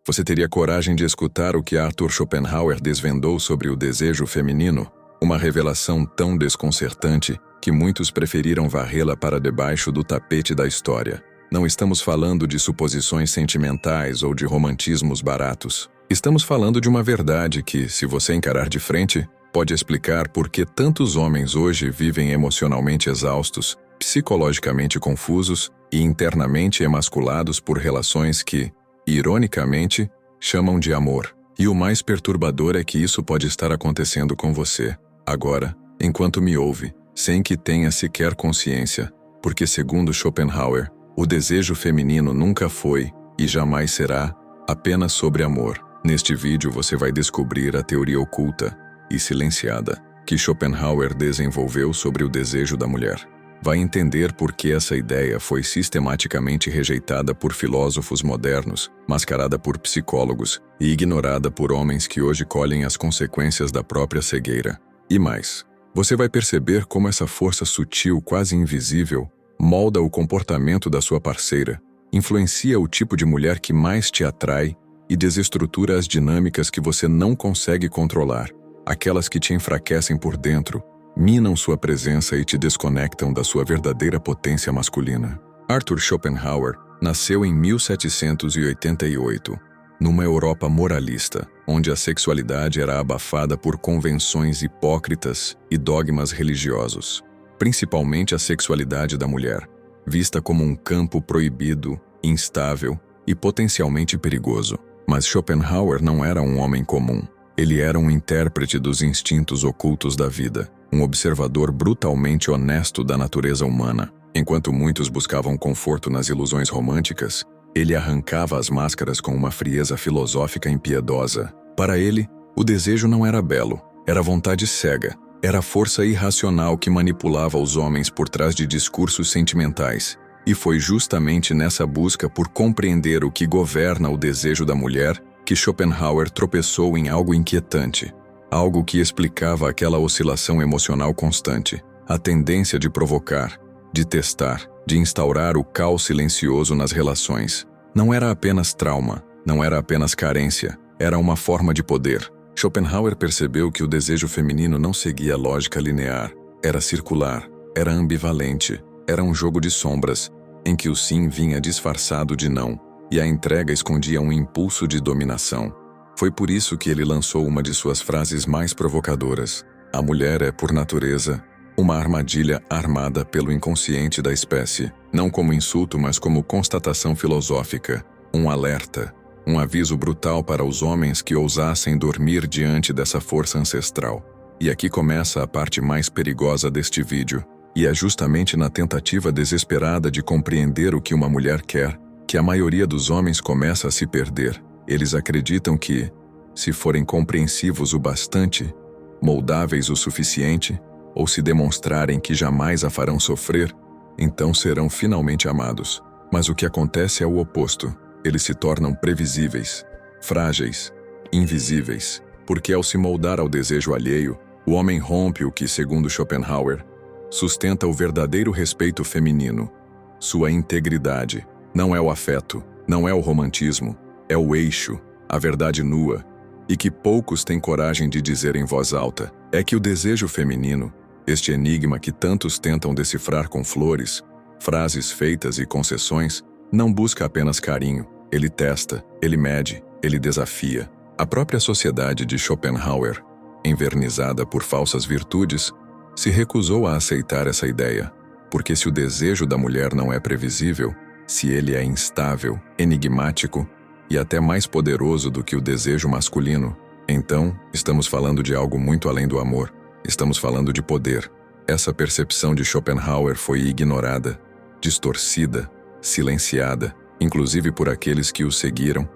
Você teria coragem de escutar o que Arthur Schopenhauer desvendou sobre o desejo feminino? Uma revelação tão desconcertante que muitos preferiram varrê-la para debaixo do tapete da história. Não estamos falando de suposições sentimentais ou de romantismos baratos. Estamos falando de uma verdade que, se você encarar de frente, pode explicar por que tantos homens hoje vivem emocionalmente exaustos, psicologicamente confusos e internamente emasculados por relações que, ironicamente, chamam de amor. E o mais perturbador é que isso pode estar acontecendo com você, agora, enquanto me ouve, sem que tenha sequer consciência, porque, segundo Schopenhauer, o desejo feminino nunca foi, e jamais será, apenas sobre amor. Neste vídeo você vai descobrir a teoria oculta e silenciada que Schopenhauer desenvolveu sobre o desejo da mulher. Vai entender por que essa ideia foi sistematicamente rejeitada por filósofos modernos, mascarada por psicólogos e ignorada por homens que hoje colhem as consequências da própria cegueira. E mais, você vai perceber como essa força sutil, quase invisível, molda o comportamento da sua parceira, influencia o tipo de mulher que mais te atrai e desestrutura as dinâmicas que você não consegue controlar, aquelas que te enfraquecem por dentro, minam sua presença e te desconectam da sua verdadeira potência masculina. Arthur Schopenhauer nasceu em 1788, numa Europa moralista, onde a sexualidade era abafada por convenções hipócritas e dogmas religiosos, principalmente a sexualidade da mulher, vista como um campo proibido, instável e potencialmente perigoso. Mas Schopenhauer não era um homem comum. Ele era um intérprete dos instintos ocultos da vida, um observador brutalmente honesto da natureza humana. Enquanto muitos buscavam conforto nas ilusões românticas, ele arrancava as máscaras com uma frieza filosófica impiedosa. Para ele, o desejo não era belo, era vontade cega, era a força irracional que manipulava os homens por trás de discursos sentimentais. E foi justamente nessa busca por compreender o que governa o desejo da mulher que Schopenhauer tropeçou em algo inquietante, algo que explicava aquela oscilação emocional constante, a tendência de provocar, de testar, de instaurar o caos silencioso nas relações. Não era apenas trauma, não era apenas carência, era uma forma de poder. Schopenhauer percebeu que o desejo feminino não seguia lógica linear, era circular, era ambivalente, era um jogo de sombras, em que o sim vinha disfarçado de não, e a entrega escondia um impulso de dominação. Foi por isso que ele lançou uma de suas frases mais provocadoras: a mulher é, por natureza, uma armadilha armada pelo inconsciente da espécie, não como insulto, mas como constatação filosófica, um alerta, um aviso brutal para os homens que ousassem dormir diante dessa força ancestral. E aqui começa a parte mais perigosa deste vídeo, e é justamente na tentativa desesperada de compreender o que uma mulher quer, que a maioria dos homens começa a se perder. Eles acreditam que, se forem compreensivos o bastante, moldáveis o suficiente, ou se demonstrarem que jamais a farão sofrer, então serão finalmente amados. Mas o que acontece é o oposto. Eles se tornam previsíveis, frágeis, invisíveis, porque ao se moldar ao desejo alheio, o homem rompe o que, segundo Schopenhauer, sustenta o verdadeiro respeito feminino, sua integridade. Não é o afeto, não é o romantismo, é o eixo, a verdade nua, e que poucos têm coragem de dizer em voz alta, é que o desejo feminino, este enigma que tantos tentam decifrar com flores, frases feitas e concessões, não busca apenas carinho, ele testa, ele mede, ele desafia. A própria sociedade de Schopenhauer, envernizada por falsas virtudes, se recusou a aceitar essa ideia, porque se o desejo da mulher não é previsível, se ele é instável, enigmático e até mais poderoso do que o desejo masculino, então estamos falando de algo muito além do amor, estamos falando de poder. Essa percepção de Schopenhauer foi ignorada, distorcida, silenciada, inclusive por aqueles que o seguiram,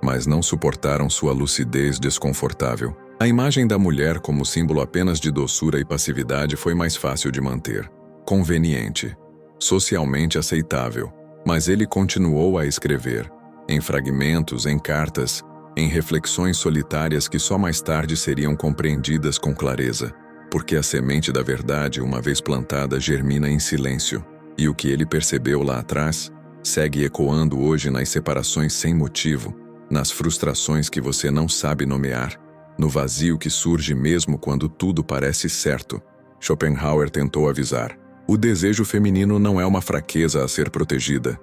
mas não suportaram sua lucidez desconfortável. A imagem da mulher como símbolo apenas de doçura e passividade foi mais fácil de manter, conveniente, socialmente aceitável. Mas ele continuou a escrever, em fragmentos, em cartas, em reflexões solitárias que só mais tarde seriam compreendidas com clareza, porque a semente da verdade, uma vez plantada, germina em silêncio, e o que ele percebeu lá atrás segue ecoando hoje nas separações sem motivo, nas frustrações que você não sabe nomear, no vazio que surge mesmo quando tudo parece certo. Schopenhauer tentou avisar. O desejo feminino não é uma fraqueza a ser protegida,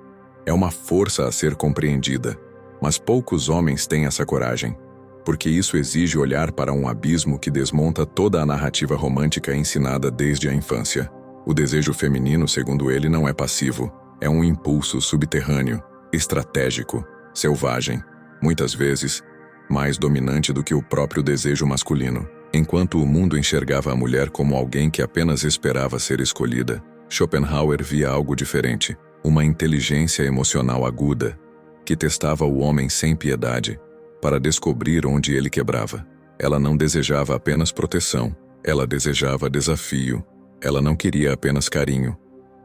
é uma força a ser compreendida. Mas poucos homens têm essa coragem, porque isso exige olhar para um abismo que desmonta toda a narrativa romântica ensinada desde a infância. O desejo feminino, segundo ele, não é passivo, é um impulso subterrâneo, estratégico, selvagem, muitas vezes mais dominante do que o próprio desejo masculino. Enquanto o mundo enxergava a mulher como alguém que apenas esperava ser escolhida, Schopenhauer via algo diferente, uma inteligência emocional aguda, que testava o homem sem piedade, para descobrir onde ele quebrava. Ela não desejava apenas proteção, ela desejava desafio. Ela não queria apenas carinho,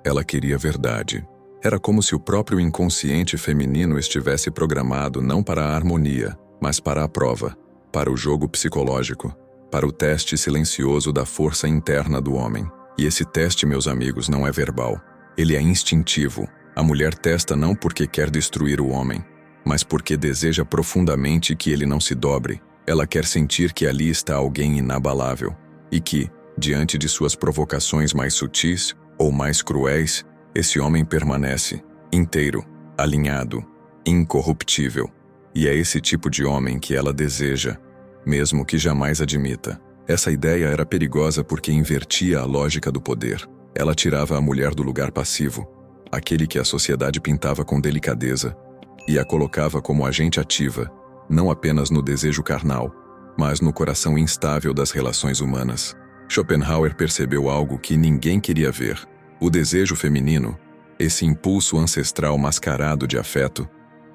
ela queria verdade. Era como se o próprio inconsciente feminino estivesse programado não para a harmonia, mas para a prova, para o jogo psicológico, para o teste silencioso da força interna do homem. E esse teste, meus amigos, não é verbal. Ele é instintivo. A mulher testa não porque quer destruir o homem, mas porque deseja profundamente que ele não se dobre. Ela quer sentir que ali está alguém inabalável e que, diante de suas provocações mais sutis ou mais cruéis, esse homem permanece inteiro, alinhado, incorruptível. E é esse tipo de homem que ela deseja, mesmo que jamais admita. Essa ideia era perigosa porque invertia a lógica do poder. Ela tirava a mulher do lugar passivo, aquele que a sociedade pintava com delicadeza, e a colocava como agente ativa, não apenas no desejo carnal, mas no coração instável das relações humanas. Schopenhauer percebeu algo que ninguém queria ver. O desejo feminino, esse impulso ancestral mascarado de afeto,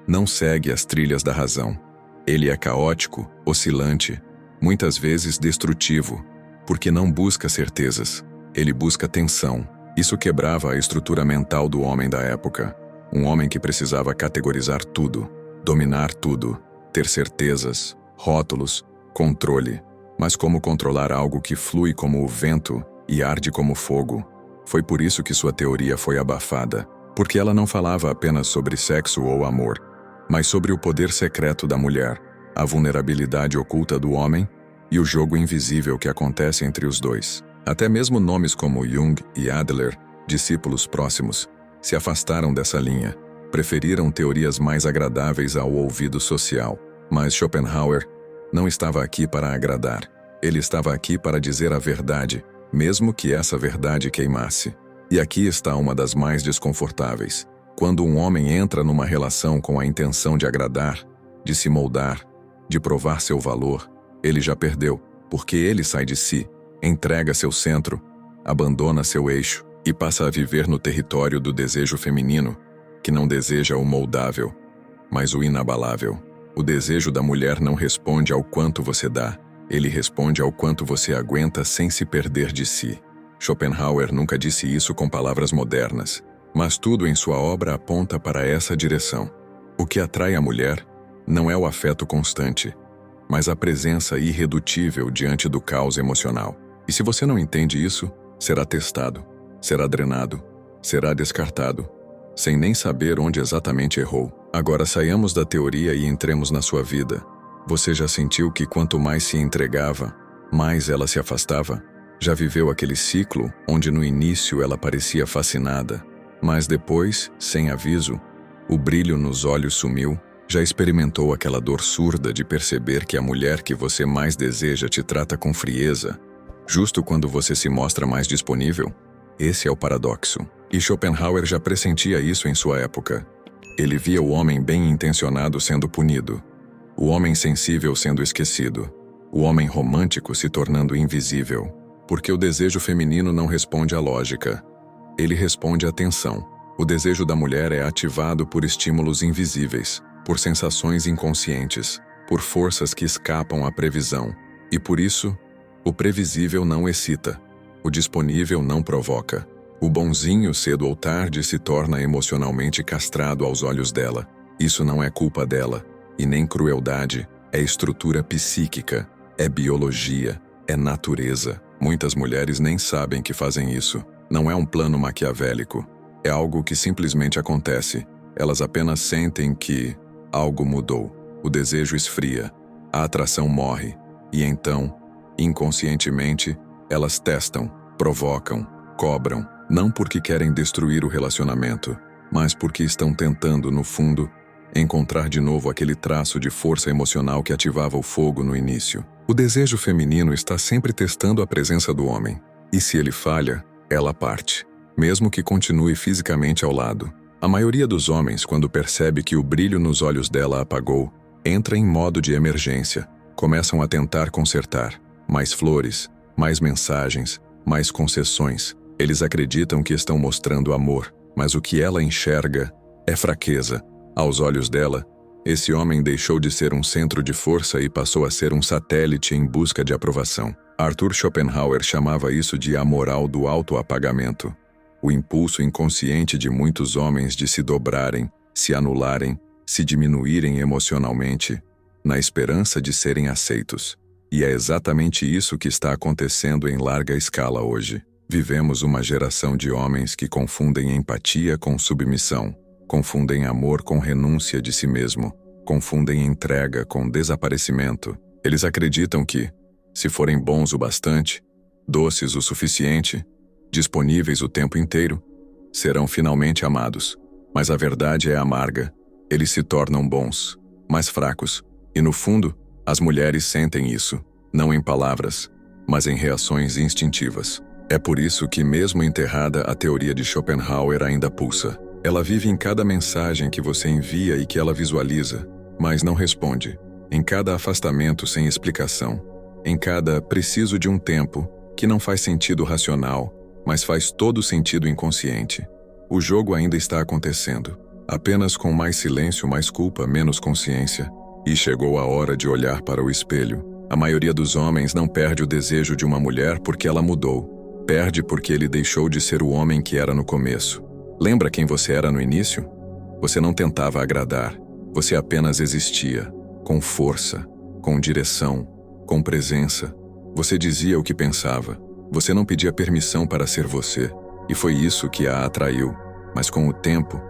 não segue as trilhas da razão. Ele é caótico, oscilante, muitas vezes destrutivo, porque não busca certezas. Ele busca tensão. Isso quebrava a estrutura mental do homem da época. Um homem que precisava categorizar tudo, dominar tudo, ter certezas, rótulos, controle. Mas como controlar algo que flui como o vento e arde como fogo? Foi por isso que sua teoria foi abafada, porque ela não falava apenas sobre sexo ou amor, mas sobre o poder secreto da mulher, a vulnerabilidade oculta do homem e o jogo invisível que acontece entre os dois. Até mesmo nomes como Jung e Adler, discípulos próximos, se afastaram dessa linha, preferiram teorias mais agradáveis ao ouvido social. Mas Schopenhauer não estava aqui para agradar. Ele estava aqui para dizer a verdade, mesmo que essa verdade queimasse. E aqui está uma das mais desconfortáveis. Quando um homem entra numa relação com a intenção de agradar, de se moldar, de provar seu valor, ele já perdeu, porque ele sai de si, entrega seu centro, abandona seu eixo e passa a viver no território do desejo feminino, que não deseja o moldável, mas o inabalável. O desejo da mulher não responde ao quanto você dá, ele responde ao quanto você aguenta sem se perder de si. Schopenhauer nunca disse isso com palavras modernas, mas tudo em sua obra aponta para essa direção. O que atrai a mulher não é o afeto constante, mas a presença irredutível diante do caos emocional. E se você não entende isso, será testado, será drenado, será descartado, sem nem saber onde exatamente errou. Agora saiamos da teoria e entremos na sua vida. Você já sentiu que quanto mais se entregava, mais ela se afastava? Já viveu aquele ciclo onde no início ela parecia fascinada, mas depois, sem aviso, o brilho nos olhos sumiu? Já experimentou aquela dor surda de perceber que a mulher que você mais deseja te trata com frieza, justo quando você se mostra mais disponível? Esse é o paradoxo. E Schopenhauer já pressentia isso em sua época. Ele via o homem bem-intencionado sendo punido, o homem sensível sendo esquecido, o homem romântico se tornando invisível, porque o desejo feminino não responde à lógica. Ele responde à tensão. O desejo da mulher é ativado por estímulos invisíveis, por sensações inconscientes, por forças que escapam à previsão. E por isso, o previsível não excita, o disponível não provoca. O bonzinho, cedo ou tarde, se torna emocionalmente castrado aos olhos dela. Isso não é culpa dela, e nem crueldade, é estrutura psíquica, é biologia, é natureza. Muitas mulheres nem sabem que fazem isso. Não é um plano maquiavélico. É algo que simplesmente acontece. Elas apenas sentem que algo mudou. o desejo esfria, a atração morre, e então, inconscientemente, elas testam, provocam, cobram, não porque querem destruir o relacionamento, mas porque estão tentando, no fundo, encontrar de novo aquele traço de força emocional que ativava o fogo no início. O desejo feminino está sempre testando a presença do homem, e se ele falha, ela parte, mesmo que continue fisicamente ao lado. A maioria dos homens, quando percebe que o brilho nos olhos dela apagou, entra em modo de emergência, começam a tentar consertar. Mais flores, mais mensagens, mais concessões. Eles acreditam que estão mostrando amor, mas o que ela enxerga é fraqueza. Aos olhos dela, esse homem deixou de ser um centro de força e passou a ser um satélite em busca de aprovação. Arthur Schopenhauer chamava isso de a moral do autoapagamento. O impulso inconsciente de muitos homens de se dobrarem, se anularem, se diminuírem emocionalmente, na esperança de serem aceitos. E é exatamente isso que está acontecendo em larga escala hoje. Vivemos uma geração de homens que confundem empatia com submissão, confundem amor com renúncia de si mesmo, confundem entrega com desaparecimento. Eles acreditam que, se forem bons o bastante, doces o suficiente, disponíveis o tempo inteiro, serão finalmente amados. Mas a verdade é amarga. Eles se tornam bons, mas fracos, e no fundo, as mulheres sentem isso, não em palavras, mas em reações instintivas. É por isso que, mesmo enterrada, a teoria de Schopenhauer ainda pulsa. Ela vive em cada mensagem que você envia e que ela visualiza, mas não responde. Em cada afastamento sem explicação. Em cada preciso de um tempo, que não faz sentido racional, mas faz todo sentido inconsciente. O jogo ainda está acontecendo, apenas com mais silêncio, mais culpa, menos consciência. E chegou a hora de olhar para o espelho. A maioria dos homens não perde o desejo de uma mulher porque ela mudou. Perde porque ele deixou de ser o homem que era no começo. Lembra quem você era no início? Você não tentava agradar. Você apenas existia, com força, com direção, com presença. Você dizia o que pensava. Você não pedia permissão para ser você. E foi isso que a atraiu. Mas com o tempo,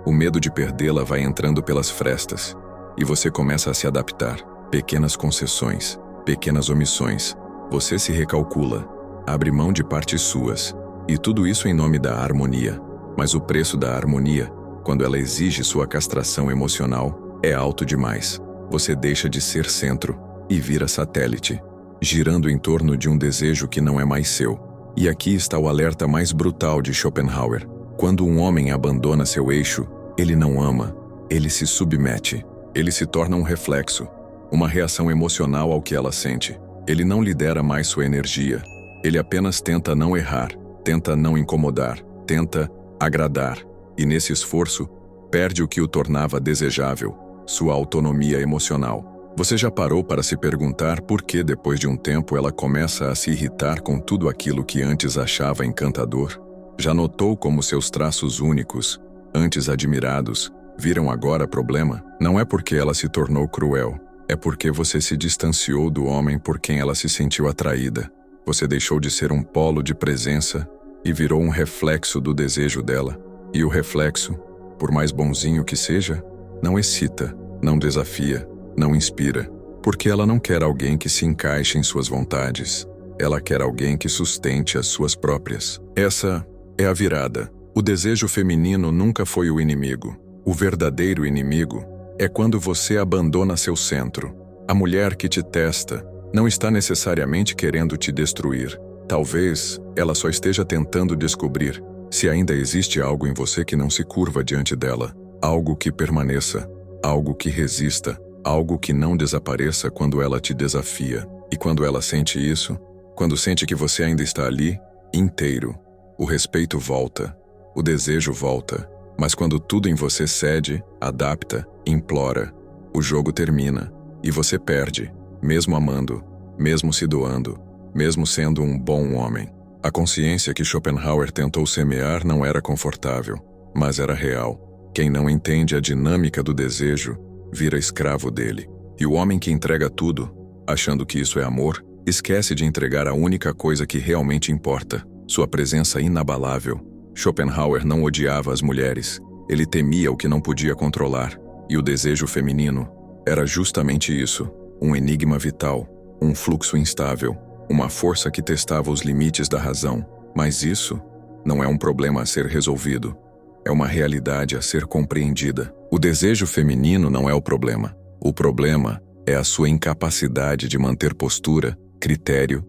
o medo de perdê-la vai entrando pelas frestas. E você começa a se adaptar. Pequenas concessões, pequenas omissões. Você se recalcula, abre mão de partes suas. E tudo isso em nome da harmonia. Mas o preço da harmonia, quando ela exige sua castração emocional, é alto demais. Você deixa de ser centro e vira satélite, girando em torno de um desejo que não é mais seu. E aqui está o alerta mais brutal de Schopenhauer. Quando um homem abandona seu eixo, ele não ama, ele se submete. Ele se torna um reflexo, uma reação emocional ao que ela sente. Ele não lidera mais sua energia. Ele apenas tenta não errar, tenta não incomodar, tenta agradar. E nesse esforço, perde o que o tornava desejável, sua autonomia emocional. Você já parou para se perguntar por que depois de um tempo ela começa a se irritar com tudo aquilo que antes achava encantador? Já notou como seus traços únicos, antes admirados, viram agora problema? Não é porque ela se tornou cruel, é porque você se distanciou do homem por quem ela se sentiu atraída. Você deixou de ser um polo de presença e virou um reflexo do desejo dela. E o reflexo, por mais bonzinho que seja, não excita, não desafia, não inspira, porque ela não quer alguém que se encaixe em suas vontades. Ela quer alguém que sustente as suas próprias. Essa é a virada. O desejo feminino nunca foi o inimigo. O verdadeiro inimigo é quando você abandona seu centro. A mulher que te testa não está necessariamente querendo te destruir. Talvez ela só esteja tentando descobrir se ainda existe algo em você que não se curva diante dela. Algo que permaneça, algo que resista, algo que não desapareça quando ela te desafia. E quando ela sente isso, quando sente que você ainda está ali, inteiro, o respeito volta, o desejo volta. Mas quando tudo em você cede, adapta, implora, o jogo termina e você perde, mesmo amando, mesmo se doando, mesmo sendo um bom homem. A consciência que Schopenhauer tentou semear não era confortável, mas era real. Quem não entende a dinâmica do desejo, vira escravo dele. E o homem que entrega tudo, achando que isso é amor, esquece de entregar a única coisa que realmente importa, sua presença inabalável. Schopenhauer não odiava as mulheres, ele temia o que não podia controlar, e o desejo feminino Era justamente isso, um enigma vital, um fluxo instável, uma força que testava os limites da razão. Mas isso não é um problema a ser resolvido, é uma realidade a ser compreendida. O desejo feminino não é o problema. O problema é a sua incapacidade de manter postura, critério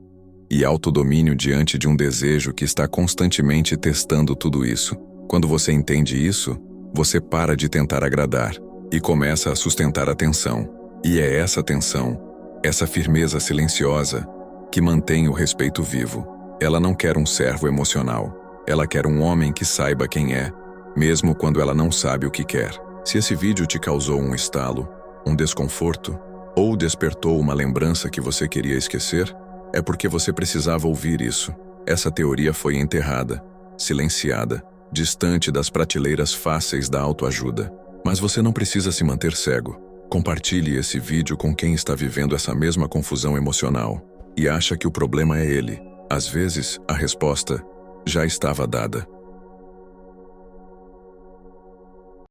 e autodomínio diante de um desejo que está constantemente testando tudo isso. Quando você entende isso, você para de tentar agradar e começa a sustentar a tensão. E é essa tensão, essa firmeza silenciosa, que mantém o respeito vivo. Ela não quer um servo emocional. Ela quer um homem que saiba quem é, mesmo quando ela não sabe o que quer. Se esse vídeo te causou um estalo, um desconforto, ou despertou uma lembrança que você queria esquecer, é porque você precisava ouvir isso. Essa teoria foi enterrada, silenciada, distante das prateleiras fáceis da autoajuda. Mas você não precisa se manter cego. Compartilhe esse vídeo com quem está vivendo essa mesma confusão emocional e acha que o problema é ele. Às vezes, a resposta já estava dada.